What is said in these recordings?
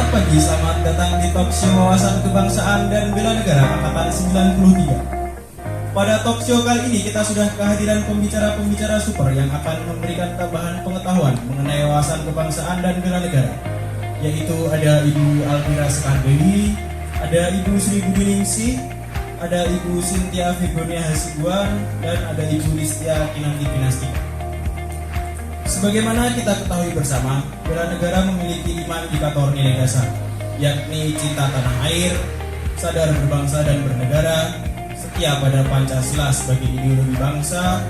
Selamat pagi, selamat datang di Talk Show Wawasan Kebangsaan dan Bela Negara Angkatan 93. Pada talk show kali ini kita sudah kehadiran pembicara-pembicara super yang akan memberikan tambahan pengetahuan mengenai wawasan kebangsaan dan bela negara. Yaitu ada Ibu Alvira Sekardewi, ada Ibu Sri Budi Ningsih, ada Ibu Cynthia Figonia Hasibuan, dan ada Ibu Listia Kinanti Pinastika. Sebagaimana kita ketahui bersama, bela negara memiliki 5 indikator nilai dasar, yakni cinta tanah air, sadar berbangsa dan bernegara, setia pada Pancasila sebagai ideologi bangsa,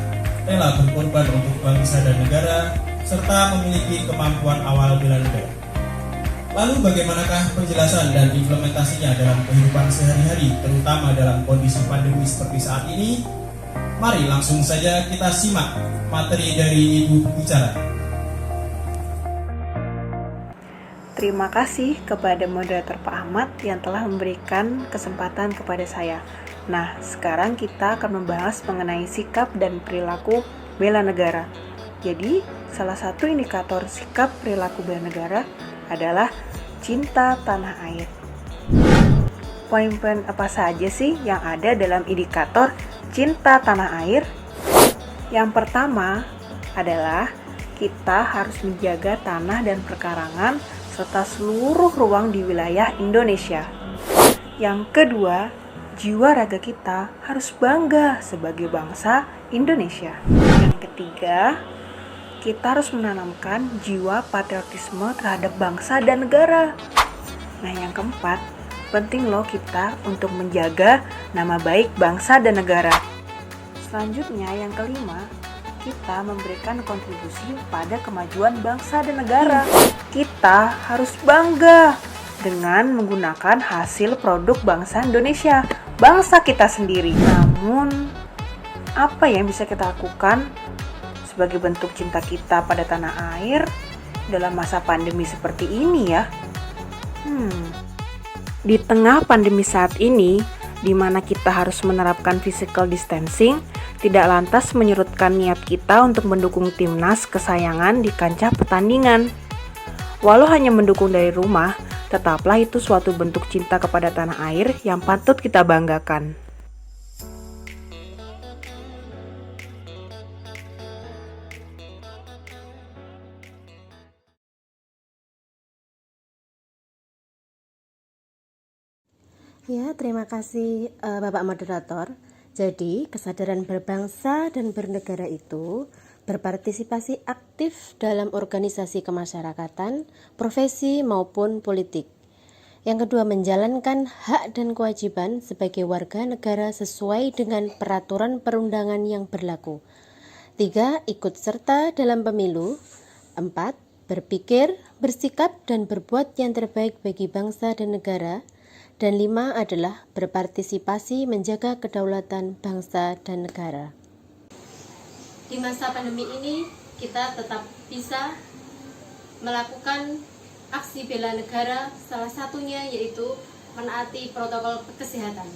rela berkorban untuk bangsa dan negara, serta memiliki kemampuan awal bela negara. Lalu bagaimanakah penjelasan dan implementasinya dalam kehidupan sehari-hari, terutama dalam kondisi pandemi seperti saat ini? Mari langsung saja kita simak materi dari Ibu Pembicara. Terima kasih kepada moderator Pak Ahmad yang telah memberikan kesempatan kepada saya. Nah, sekarang kita akan membahas mengenai sikap dan perilaku bela negara. Jadi, salah satu indikator sikap perilaku bela negara adalah cinta tanah air. Poin-poin apa saja sih yang ada dalam indikator cinta tanah air? Yang pertama adalah kita harus menjaga tanah dan perkarangan serta seluruh ruang di wilayah Indonesia. Yang kedua, jiwa raga kita harus bangga sebagai bangsa Indonesia. Yang ketiga, kita harus menanamkan jiwa patriotisme terhadap bangsa dan negara. Nah, yang keempat, penting loh kita untuk menjaga nama baik bangsa dan negara. Selanjutnya, yang kelima, kita memberikan kontribusi pada kemajuan bangsa dan negara. Kita harus bangga dengan menggunakan hasil produk bangsa Indonesia, bangsa kita sendiri. Namun, apa yang bisa kita lakukan sebagai bentuk cinta kita pada tanah air dalam masa pandemi seperti ini ya? Di tengah pandemi saat ini, di mana kita harus menerapkan physical distancing, tidak lantas menyurutkan niat kita untuk mendukung timnas kesayangan di kancah pertandingan. Walau hanya mendukung dari rumah, tetaplah itu suatu bentuk cinta kepada tanah air yang patut kita banggakan. Ya, terima kasih Bapak Moderator. Jadi, kesadaran berbangsa dan bernegara itu berpartisipasi aktif dalam organisasi kemasyarakatan, profesi maupun politik. Yang kedua, menjalankan hak dan kewajiban sebagai warga negara sesuai dengan peraturan perundangan yang berlaku. 3. Ikut serta dalam pemilu. 4. Berpikir, bersikap, dan berbuat yang terbaik bagi bangsa dan negara. Dan 5 adalah berpartisipasi menjaga kedaulatan bangsa dan negara. Di masa pandemi ini, kita tetap bisa melakukan aksi bela negara, salah satunya yaitu menaati protokol kesehatan.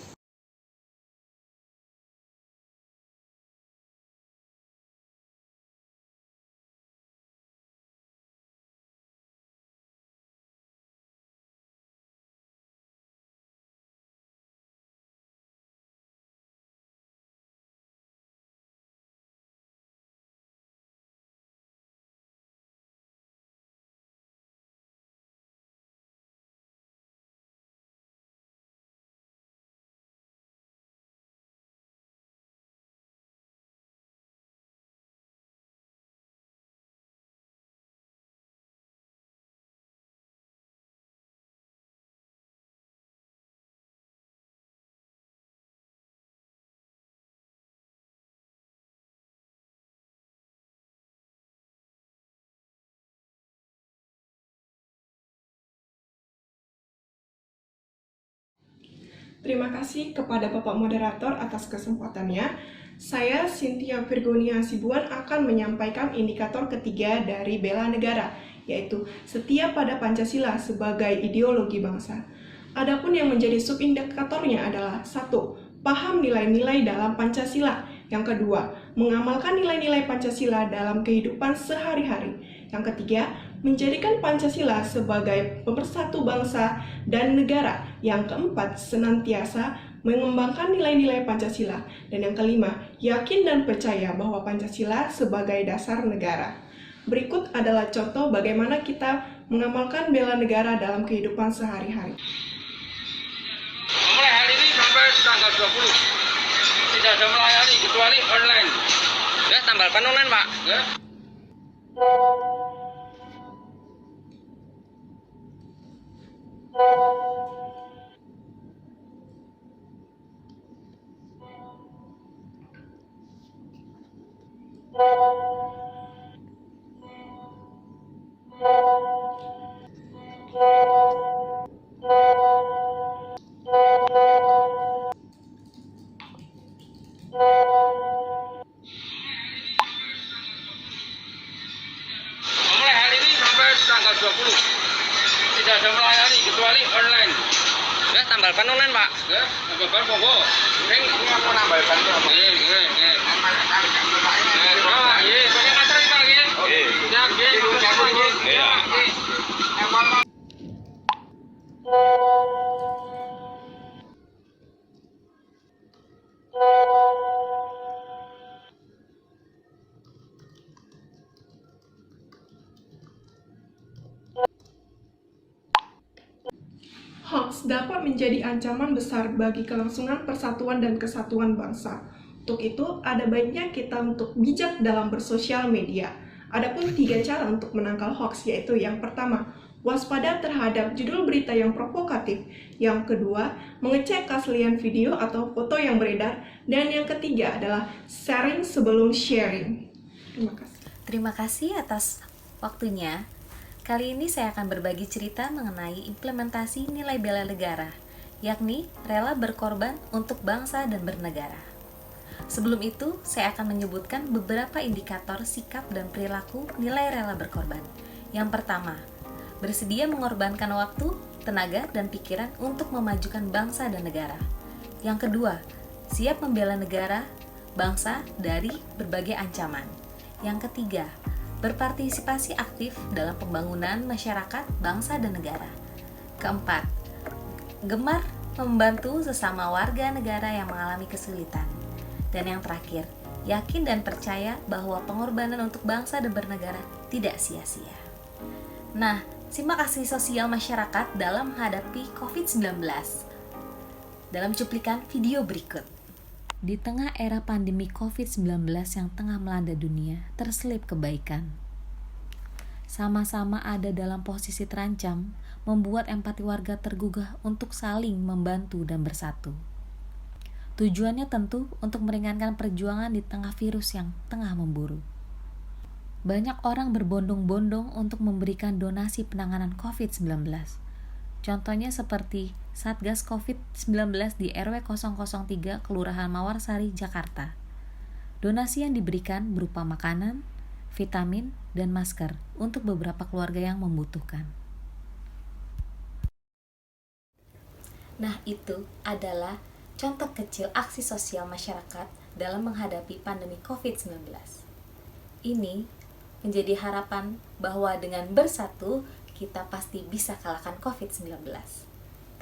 Terima kasih kepada Bapak Moderator atas kesempatannya. Saya, Cynthia Figonia Hasibuan, akan menyampaikan indikator ketiga dari bela negara, yaitu setia pada Pancasila sebagai ideologi bangsa. Adapun yang menjadi subindikatornya adalah 1. Paham nilai-nilai dalam Pancasila. Yang kedua, mengamalkan nilai-nilai Pancasila dalam kehidupan sehari-hari. Yang ketiga, menjadikan Pancasila sebagai pemersatu bangsa dan negara. Yang keempat, senantiasa mengembangkan nilai-nilai Pancasila. Dan yang kelima, yakin dan percaya bahwa Pancasila sebagai dasar negara. Berikut adalah contoh bagaimana kita mengamalkan bela negara dalam kehidupan sehari-hari. Mulai hari ini sampai tanggal 20 tidak ada melayani kecuali online. Ya, tambahkan online, Pak. Ya. Mulai hari ini sampai tanggal 20 tidak ada melayani kecuali online. Ya, tambahkan online, Pak. Ya, tambahkan monggo. Ning mau nambahkan apa? Nggih, nggih, nggih. Nggih, pakai materi Pak nggih. Nggih. Ya, nggih. Iya. Hoax dapat menjadi ancaman besar bagi kelangsungan persatuan dan kesatuan bangsa. Untuk itu, ada baiknya kita untuk bijak dalam bersosial media. Adapun 3 cara untuk menangkal hoax, yaitu yang pertama, waspada terhadap judul berita yang provokatif. Yang kedua, mengecek keaslian video atau foto yang beredar. Dan yang ketiga adalah sharing sebelum sharing. Terima kasih. Terima kasih atas waktunya. Kali ini saya akan berbagi cerita mengenai implementasi nilai bela negara, yakni rela berkorban untuk bangsa dan bernegara. Sebelum itu, saya akan menyebutkan beberapa indikator sikap dan perilaku nilai rela berkorban. Yang pertama, bersedia mengorbankan waktu, tenaga, dan pikiran untuk memajukan bangsa dan negara. Yang kedua, siap membela negara, bangsa dari berbagai ancaman. Yang ketiga, berpartisipasi aktif dalam pembangunan masyarakat, bangsa, dan negara. Keempat, gemar membantu sesama warga negara yang mengalami kesulitan. Dan yang terakhir, yakin dan percaya bahwa pengorbanan untuk bangsa dan bernegara tidak sia-sia. Nah, simak aksi sosial masyarakat dalam menghadapi COVID-19 dalam cuplikan video berikut. Di tengah era pandemi COVID-19 yang tengah melanda dunia, terselip kebaikan. Sama-sama ada dalam posisi terancam, membuat empati warga tergugah untuk saling membantu dan bersatu. Tujuannya tentu untuk meringankan perjuangan di tengah virus yang tengah memburu. Banyak orang berbondong-bondong untuk memberikan donasi penanganan COVID-19. Contohnya seperti Satgas COVID-19 di RW 003 Kelurahan Mawarsari, Jakarta. Donasi yang diberikan berupa makanan, vitamin, dan masker untuk beberapa keluarga yang membutuhkan. Nah, itu adalah contoh kecil aksi sosial masyarakat dalam menghadapi pandemi COVID-19. Ini menjadi harapan bahwa dengan bersatu, kita pasti bisa kalahkan COVID-19.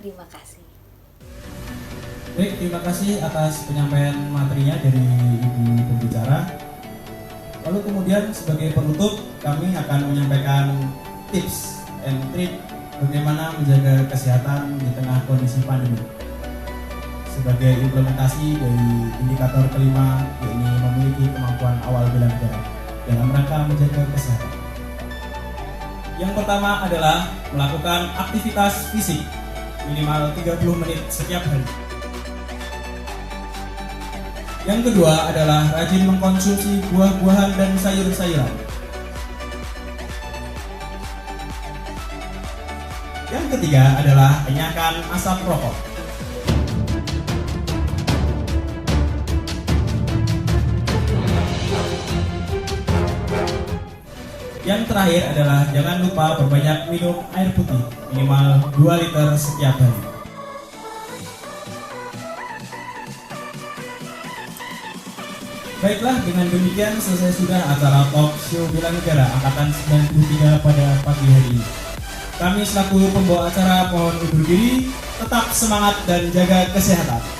Terima kasih. Baik, terima kasih atas penyampaian materinya dari Ibu pembicara. Lalu kemudian sebagai penutup, kami akan menyampaikan tips and trik bagaimana menjaga kesehatan di tengah kondisi pandemi. Sebagai implementasi dari indikator kelima, yakni memiliki kemampuan awal bela negara dalam rangka menjaga kesehatan. Yang pertama adalah melakukan aktivitas fisik minimal 30 menit setiap hari. Yang kedua adalah rajin mengkonsumsi buah-buahan dan sayur-sayuran. Yang ketiga adalah enyahkan asap rokok. Yang terakhir adalah jangan lupa perbanyak minum air putih minimal 2 liter setiap hari. Baiklah, dengan demikian selesai sudah acara talk show Bela Negara Angkatan 93 pada pagi hari ini. Kami selaku pembawa acara mohon undur diri, tetap semangat dan jaga kesehatan.